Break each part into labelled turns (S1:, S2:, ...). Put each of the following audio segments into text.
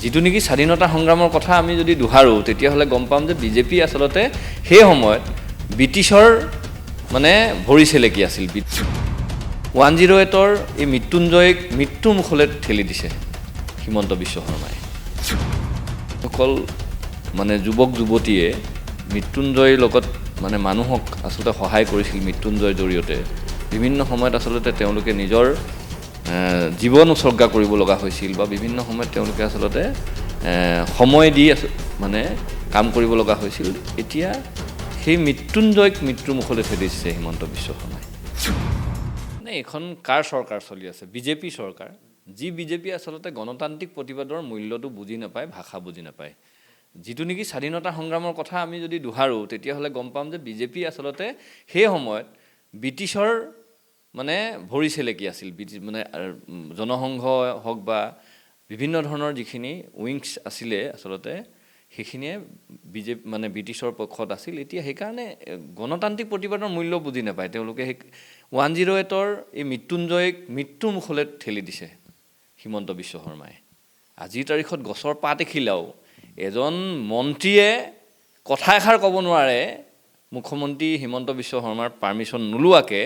S1: যিটো নেকি স্বাধীনতা সংগ্ৰামৰ কথা আমি যদি দুহাৰো তেতিয়াহ'লে গম পাম যে বিজেপি আচলতে সেই সময়ত ব্ৰিটিছৰ মানে ভৰি চেলেকি আছিল 108ৰ এই মৃত্যুঞ্জয়ক মৃত্যুৰ মুখলৈ ঠেলি দিছে হিমন্ত বিশ্ব শৰ্মাই সকল মানে যুৱক যুৱতীয়ে মৃত্যুঞ্জয়ৰ লগত মানে মানুহক আচলতে সহায় কৰিছিল মৃত্যুঞ্জয়ৰ জৰিয়তে বিভিন্ন সময়ত আচলতে তেওঁলোকে নিজৰ জীৱন উৎসৰ্গা কৰিব লগা হৈছিল বা বিভিন্ন সময়ত তেওঁলোকে আচলতে সময় দি মানে কাম কৰিব লগা হৈছিল এতিয়া সেই মৃত্যুঞ্জয়ক মৃত্যুৰ মুখলৈ ঠেলি দিছে হিমন্ত বিশ্ব শৰ্মাই মানে এখন কাৰ চৰকাৰ চলি আছে বিজেপি চৰকাৰ যি বিজেপি আচলতে গণতান্ত্ৰিক প্ৰতিবাদৰ মূল্যটো বুজি নাপায় ভাষা বুজি নাপায় যিটো নেকি স্বাধীনতা সংগ্ৰামৰ কথা আমি যদি দুহাৰো তেতিয়াহ'লে গম পাম যে বিজেপি আচলতে সেই সময়ত ব্ৰিটিছৰ মানে ভৰি চেলেকি আছিল মানে জনসংঘ হওক বা বিভিন্ন ধৰণৰ যিখিনি উইংছ আছিলে আচলতে সেইখিনিয়ে বিজেপি মানে ব্ৰিটিছৰ পক্ষত আছিল এতিয়া সেইকাৰণে গণতান্ত্ৰিক প্ৰতিবাদৰ মূল্য বুজি নাপায় তেওঁলোকে সেই 108ৰ এই মৃত্যুঞ্জয়ক মৃত্যুৰ মুখলৈ ঠেলি দিছে হিমন্ত বিশ্ব শৰ্মাই আজিৰ তাৰিখত গছৰ পাত এখিলাও এজন মন্ত্ৰীয়ে কথা এষাৰ ক'ব নোৱাৰে মুখ্যমন্ত্ৰী হিমন্ত বিশ্ব শৰ্মাৰ পাৰ্মিশ্যন নোলোৱাকৈ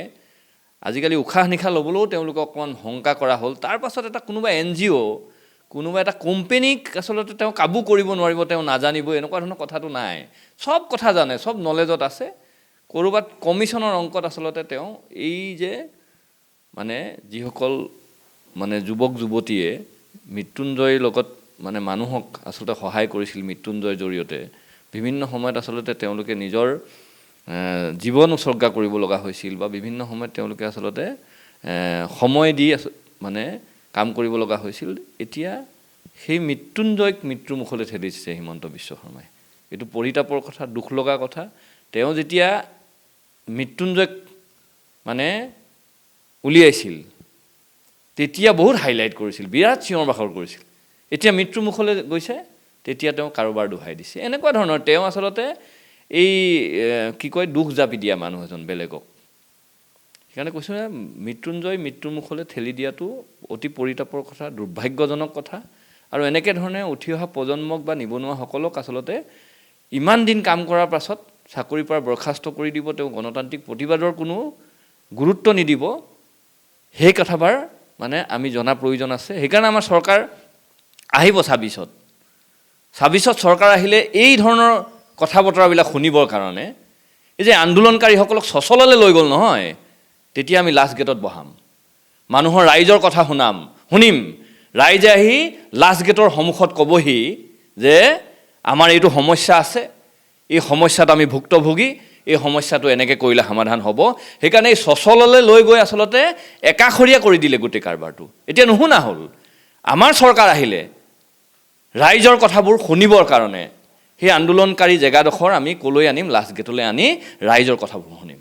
S1: আজিকালি উশাহ নিশাহ ল'বলৈও তেওঁলোকক অকণমান শংকা কৰা হ'ল তাৰ পাছত এটা কোনোবা NGO কোনোবা এটা কোম্পেনীক আচলতে তেওঁ কাবু কৰিব নোৱাৰিব তেওঁ নাজানিব এনেকুৱা ধৰণৰ কথাটো নাই সব কথা জানে সব নলেজত আছে ক'ৰবাত কমিশ্যনৰ অংকত আচলতে তেওঁ এই যে মানে যিসকল মানে যুৱক যুৱতীয়ে মৃত্যুঞ্জয়ৰ লগত মানে মানুহক আচলতে সহায় কৰিছিল মৃত্যুঞ্জয়ৰ জৰিয়তে বিভিন্ন সময়ত আচলতে তেওঁলোকে নিজৰ জীৱন উৎসৰ্গা কৰিব লগা হৈছিল বা বিভিন্ন সময়ত তেওঁলোকে আচলতে সময় দি মানে কাম কৰিব লগা হৈছিল এতিয়া সেই মৃত্যুঞ্জয়ক মৃত্যুৰ মুখলৈ ঠেলি দিছে হিমন্ত বিশ্ব শৰ্মাই এইটো পৰিতাপৰ কথা দুখ লগা কথা তেওঁ যেতিয়া মৃত্যুঞ্জয়ক মানে উলিয়াইছিল তেতিয়া বহুত হাইলাইট কৰিছিল বিৰাট চিঞৰ বাখৰ কৰিছিল এতিয়া মৃত্যুৰ মুখলৈ গৈছে তেতিয়া তেওঁ কাৰোবাৰ দোহাই দিছে এনেকুৱা ধৰণৰ তেওঁ আচলতে এই কি কয় দুখ জাপি দিয়া মানুহ এজন বেলেগক সেইকাৰণে কৈছোঁ মৃত্যুঞ্জয় মৃত্যুৰ মুখলৈ ঠেলি দিয়াটো অতি পৰিতাপৰ কথা দুৰ্ভাগ্যজনক কথা আৰু এনেকৈ ধৰণে উঠি অহা প্ৰজন্মক বা নিবনুৱাসকলক আচলতে ইমান দিন কাম কৰাৰ পাছত চাকৰিৰ পৰা বৰখাস্ত কৰি দিব তেওঁ গণতান্ত্ৰিক প্ৰতিবাদৰ কোনো গুৰুত্ব নিদিব সেই কথাবাৰ মানে আমি জনা প্ৰয়োজন আছে সেইকাৰণে আমাৰ চৰকাৰ আহিব 26ত চৰকাৰ আহিলে এই ধৰণৰ কথা বতৰাবিলাক শুনিবৰ কাৰণে এই যে আন্দোলনকাৰীসকলক সচললৈ লৈ গ'ল নহয় তেতিয়া আমি লাষ্ট গেটত বহাম মানুহৰ ৰাইজৰ কথা শুনিম ৰাইজে আহি লাষ্ট গেটৰ সন্মুখত ক'বহি যে আমাৰ এইটো সমস্যা আছে এই সমস্যাত আমি ভুক্তভোগী এই সমস্যাটো এনেকৈ কৰিলে সমাধান হ'ব সেইকাৰণে এই সচললৈ লৈ গৈ আচলতে একাষৰীয়া কৰি দিলে গোটেই কাৰবাৰটো এতিয়া নুশুনা হ'ল আমাৰ চৰকাৰ আহিলে ৰাইজৰ কথাবোৰ শুনিবৰ কাৰণে সেই আন্দোলনকাৰী জেগাডোখৰ আমি ক'লৈ আনিম লাষ্ট গেটলৈ আনি ৰাইজৰ কথাবোৰ শুনিম